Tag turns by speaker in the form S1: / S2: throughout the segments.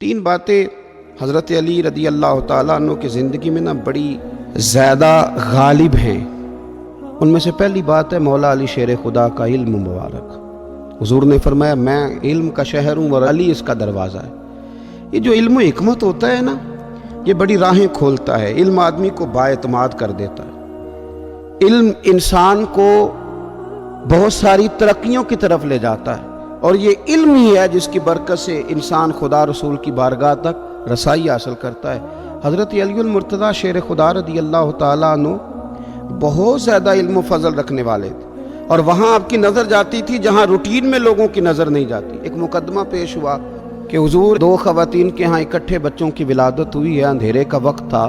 S1: تین باتیں حضرت علی رضی اللہ تعالیٰ عنہ کی زندگی میں بڑی زیادہ غالب ہیں۔ ان میں سے پہلی بات ہے مولا علی شیر خدا کا علم مبارک۔ حضور نے فرمایا میں علم کا شہر ہوں اور علی اس کا دروازہ ہے۔ یہ جو علم و حکمت ہوتا ہے نا، یہ بڑی راہیں کھولتا ہے۔ علم آدمی کو بااعتماد کر دیتا ہے۔ علم انسان کو بہت ساری ترقیوں کی طرف لے جاتا ہے، اور یہ علم ہی ہے جس کی برکت سے انسان خدا رسول کی بارگاہ تک رسائی حاصل کرتا ہے۔ حضرت علی المرتضیٰ شیر خدا رضی اللہ تعالیٰ عنہ بہت زیادہ علم و فضل رکھنے والے تھے، اور وہاں آپ کی نظر جاتی تھی جہاں روٹین میں لوگوں کی نظر نہیں جاتی۔ ایک مقدمہ پیش ہوا کہ حضور دو خواتین کے ہاں اکٹھے بچوں کی ولادت ہوئی ہے، اندھیرے کا وقت تھا،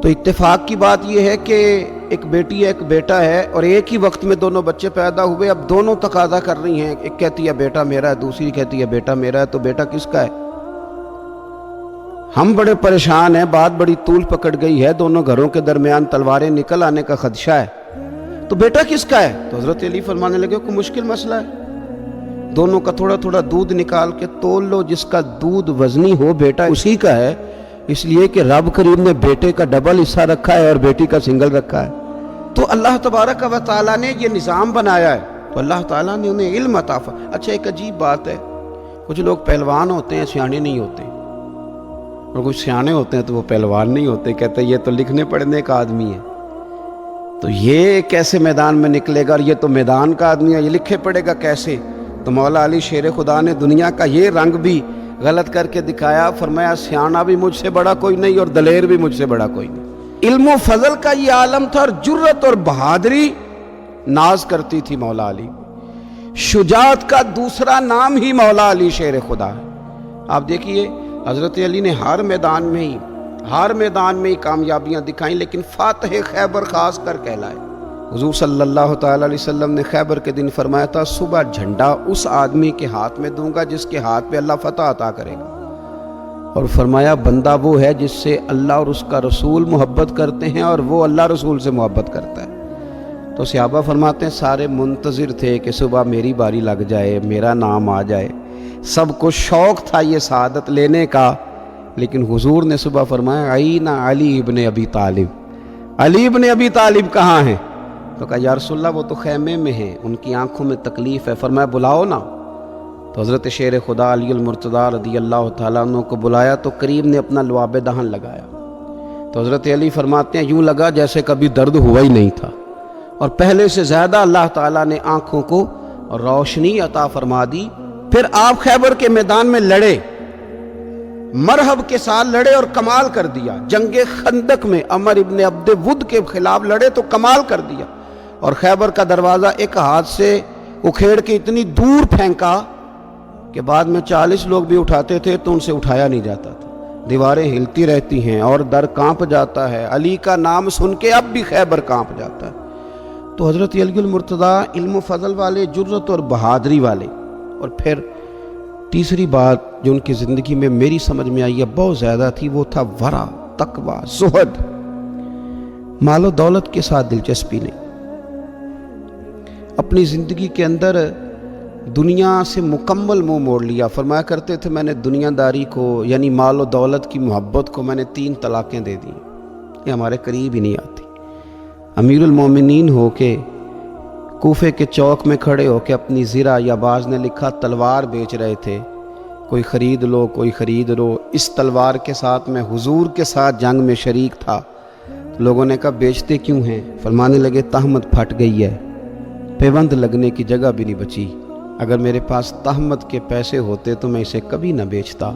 S1: تو اتفاق کی بات یہ ہے کہ ایک بیٹی ہے ایک بیٹا ہے، اور ایک ہی وقت میں دونوں بچے پیدا ہوئے۔ اب دونوں تقاضا کر رہی ہیں، ایک کہتی ہے بیٹا میرا ہے، دوسری کہتی ہے بیٹا میرا ہے، تو بیٹا کس کا ہے؟ ہم بڑے پریشان ہیں، بات بڑی طول پکڑ گئی ہے، دونوں گھروں کے درمیان تلواریں نکل آنے کا خدشہ ہے، تو بیٹا کس کا ہے؟ تو حضرت علی فرمانے لگے کوئی مشکل مسئلہ ہے، دونوں کا تھوڑا تھوڑا دودھ نکال کے تول لو، جس کا دودھ وزنی ہو بیٹا اسی کا ہے، اس لیے کہ رب کریم نے بیٹے کا ڈبل حصہ رکھا ہے اور بیٹی کا سنگل رکھا ہے۔ تو اللہ تبارک و تعالیٰ نے یہ نظام بنایا ہے، تو اللہ تعالیٰ نے انہیں علم عطا فرمایا۔ اچھا ایک عجیب بات ہے، کچھ لوگ پہلوان ہوتے ہیں سیانے نہیں ہوتے، اور کچھ سیانے ہوتے ہیں تو وہ پہلوان نہیں ہوتے، کہتے ہیں یہ تو لکھنے پڑھنے کا آدمی ہے، تو یہ کیسے میدان میں نکلے گا، اور یہ تو میدان کا آدمی ہے، یہ لکھے پڑھے گا کیسے؟ تو مولا علی شیر خدا نے دنیا کا یہ رنگ بھی غلط کر کے دکھایا، فرمایا سیانہ بھی مجھ سے بڑا کوئی نہیں اور دلیر بھی مجھ سے بڑا کوئی نہیں۔ علم و فضل کا یہ عالم تھا، اور جرت اور بہادری ناز کرتی تھی مولا علی۔ شجاعت کا دوسرا نام ہی مولا علی شیر خدا ہے۔ آپ دیکھیے حضرت علی نے ہر میدان میں ہی کامیابیاں دکھائیں، لیکن فاتح خیبر خاص کر کہلائے۔ حضور صلی اللہ تعالیٰ علیہ وسلم نے خیبر کے دن فرمایا تھا صبح جھنڈا اس آدمی کے ہاتھ میں دوں گا جس کے ہاتھ پہ اللہ فتح عطا کرے گا، اور فرمایا بندہ وہ ہے جس سے اللہ اور اس کا رسول محبت کرتے ہیں اور وہ اللہ رسول سے محبت کرتا ہے۔ تو صحابہ فرماتے ہیں سارے منتظر تھے کہ صبح میری باری لگ جائے، میرا نام آ جائے، سب کو شوق تھا یہ سعادت لینے کا، لیکن حضور نے صبح فرمایا عین علی ابن ابی طالب، علی ابن ابی طالب کہاں ہیں؟ تو کہا یا رسول اللہ وہ تو خیمے میں ہیں، ان کی آنکھوں میں تکلیف ہے۔ فرمایا بلاؤ نا۔ تو حضرت شیر خدا علی المرتضیٰ رضی اللہ تعالیٰ عنہ کو بلایا، تو کریم نے اپنا لعاب دہن لگایا، تو حضرت علی فرماتے ہیں یوں لگا جیسے کبھی درد ہوا ہی نہیں تھا، اور پہلے سے زیادہ اللہ تعالیٰ نے آنکھوں کو روشنی عطا فرما دی۔ پھر آپ خیبر کے میدان میں لڑے، مرحب کے ساتھ لڑے اور کمال کر دیا۔ جنگ خندق میں عمر ابن عبد ود کے خلاف لڑے تو کمال کر دیا، اور خیبر کا دروازہ ایک ہاتھ سے اکھیڑ کے اتنی دور پھینکا کہ بعد میں 40 لوگ بھی اٹھاتے تھے تو ان سے اٹھایا نہیں جاتا تھا، دیواریں ہلتی رہتی ہیں اور در کانپ جاتا ہے، علی کا نام سن کے اب بھی خیبر کانپ جاتا ہے۔ تو حضرت علی المرتضیٰ علم و فضل والے، جرت اور بہادری والے۔ اور پھر تیسری بات جو ان کی زندگی میں میری سمجھ میں آئی ہے بہت زیادہ تھی، وہ تھا ورع، تقوی، زہد۔ مال و دولت کے ساتھ دلچسپی نہیں، اپنی زندگی کے اندر دنیا سے مکمل منہ موڑ لیا۔ فرمایا کرتے تھے میں نے دنیا داری کو یعنی مال و دولت کی محبت کو میں نے 3 طلاقیں دے دی، یہ ہمارے قریب ہی نہیں آتی۔ امیر المومنین ہو کے کوفے کے چوک میں کھڑے ہو کے اپنی زرہ، یا بعض نے لکھا تلوار بیچ رہے تھے، کوئی خرید لو کوئی خرید لو، اس تلوار کے ساتھ میں حضور کے ساتھ جنگ میں شریک تھا۔ لوگوں نے کہا بیچتے کیوں ہیں؟ فرمانے لگے تہمت پھٹ گئی ہے، پیوند لگنے کی جگہ بھی نہیں بچی، اگر میرے پاس تہمت کے پیسے ہوتے تو میں اسے کبھی نہ بیچتا۔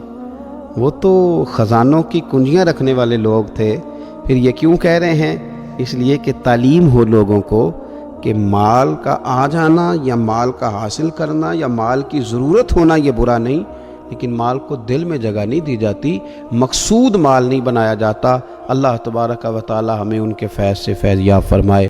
S1: وہ تو خزانوں کی کنجیاں رکھنے والے لوگ تھے، پھر یہ کیوں کہہ رہے ہیں؟ اس لیے کہ تعلیم ہو لوگوں کو کہ مال کا آ جانا یا مال کا حاصل کرنا یا مال کی ضرورت ہونا یہ برا نہیں، لیکن مال کو دل میں جگہ نہیں دی جاتی، مقصود مال نہیں بنایا جاتا۔ اللہ تبارک و تعالی ہمیں ان کے فیض سے فیض یاب فرمائے۔